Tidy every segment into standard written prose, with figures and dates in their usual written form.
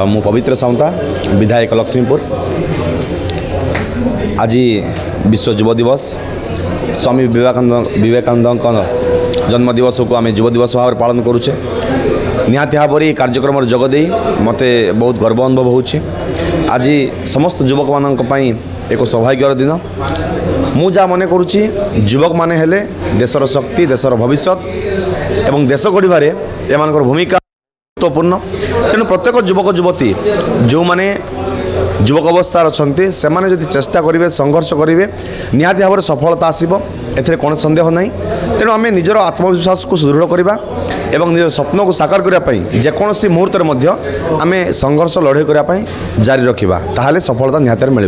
मु पवित्र साउंता विधायक लक्ष्मीपुर। आज विश्व युव दिवस स्वामी विवेकानंद जन्म दिवस को आम युव दिवस भाव पालन करुचे। निहाती भाव कार्यक्रम जोगदे मत बहुत गर्व अनुभव होची। आज समस्त युवक मानी एक सौभाग्यर दिन। मु जहाँ मन करुच्ची युवक माने हेले देशर शक्ति, देशर भविष्य एवं देश गढ़ एम भूमिका महत्वपूर्ण। तेणु प्रत्येक युवक युवती जो माने युवक अवस्था अच्छा से माने जदि चेष्टा करेंगे, संघर्ष करेंगे, निहाती भाव सफलता आसब, एथिरे कौन संदेह नहीं। तेणु आम निजर आत्मविश्वास को सुदृढ़ करवा एवं निज स्वप्न को साकार करने जेकोसी मुहूर्त आम संघर्ष लड़े करने जारी रखा ताहले सफलता निहाती मिल।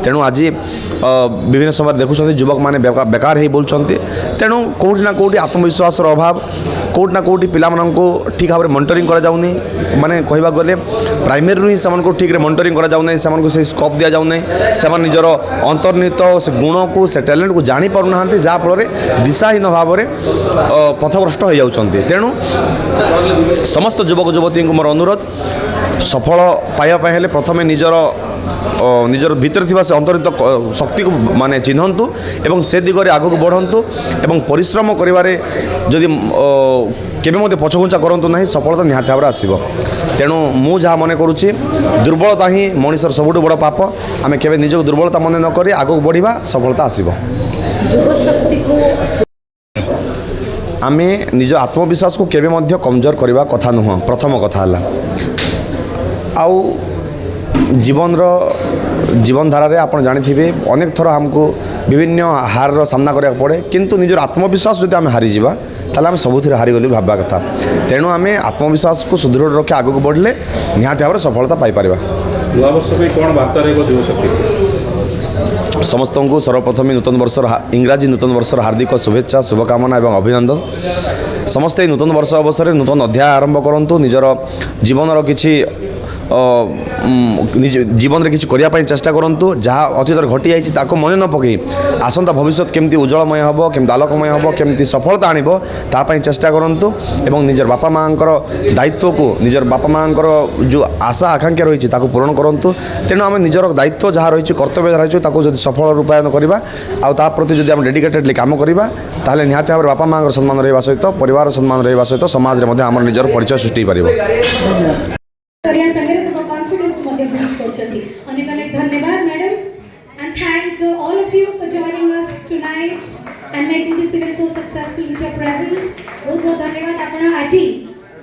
तेणु आज विभिन्न समय देखुं युवक मैंने बेकार हो बोलते। तेणु कौटी ना कौटी आत्मविश्वास अभाव, कौटी ना कौटी पिला ठीक भाव में मॉनिटरिंग करा जाउनी। माने कहवा गले प्राइमरी ही से ठीक रे मॉनिटरिंग करा जाउनी, से स्कोप दिया जाउनी। से निजर अंतर्निहित से गुण को से टैलेंट को जानी पारु ना, जहाँफल दिशाहीन भाव में पथभ्रष्ट हो जाउछन्ति। तेणु समस्त युवक युवती को मोर अनुरोध, सफल पाइबा हेले प्रथमे निजर भीतर थिबा से अंतर्निहित शक्ति को माने चिन्हतु एवं से दिगरे आगक बढ़ंतु एवं परिश्रम करिवारे जदि केबे मते पछघुंचा करंतु नहीं, सफलता निहाती भाव आसीबो। तेणु मु जहाँ मन करुच्ची दुर्बलता ही मनुष्यर सबुठ बड़ पाप। आम केबे निजक दुर्बलता मन न करी आगक बढ़िबा, सफलता आसीबो। आम निज आत्मविश्वास को केबे मध्य कमजोर करवा कथा नुह। प्रथम कथा है आउ जीवनधारा रे आप जानी अनेक थर हमको विभिन्न हार सामना करा पड़े, किंतु निजर आत्मविश्वास जब आम हारीजा ताले आम सबुथ हारीगलु भाबा कथा। तेणु आम आत्मविश्वास को सुदृढ़ रखी आगक बढ़ले निहाती भाव सफलता पाइपर। समस्त को सर्वप्रथम नूतन वर्ष इंग्राजी नूतन वर्षर हार्दिक शुभेच्छा, शुभकामना एवं अभिनंदन। समस्ते नूतन वर्ष अवसर नूतन अध्याय आरंभ करूँ। निजर जीवन किसी जीवन में किसी करने चेष्टा करूँ। जहाँ अतीत घटी जाती मन न पकई आसंता भविष्य केमती उज्जवलमय हम, केमती आलोकमय हम, केमती सफलता आणब तापाई चेष्टा करूँ। एवं निजर बापा माँ दायित्व को, निजर बापा माँ जो आशा आकांक्षा रही पूरण करूँ। तेणु आम निजर दायित्व जहाँ रही, कर्तव्य जहाँ रही, जब सफल रूपायन करवा आती जब डेडिकेटेडली कम करवा ताहले निहाती भाव बापा माँ सम्मान रहा सहित, परिवार सम्मान रहा सहित, समाज में आम निजर परिचय सृष्टि हो पार। अनेक अनेक धन्यवाद madam, and thank all of you for joining us tonight and making this event so successful with your presence. बहुत बहुत धन्यवाद। आपण आज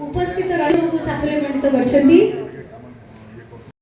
उपस्थित रही को साफल्य मंडित करछंती।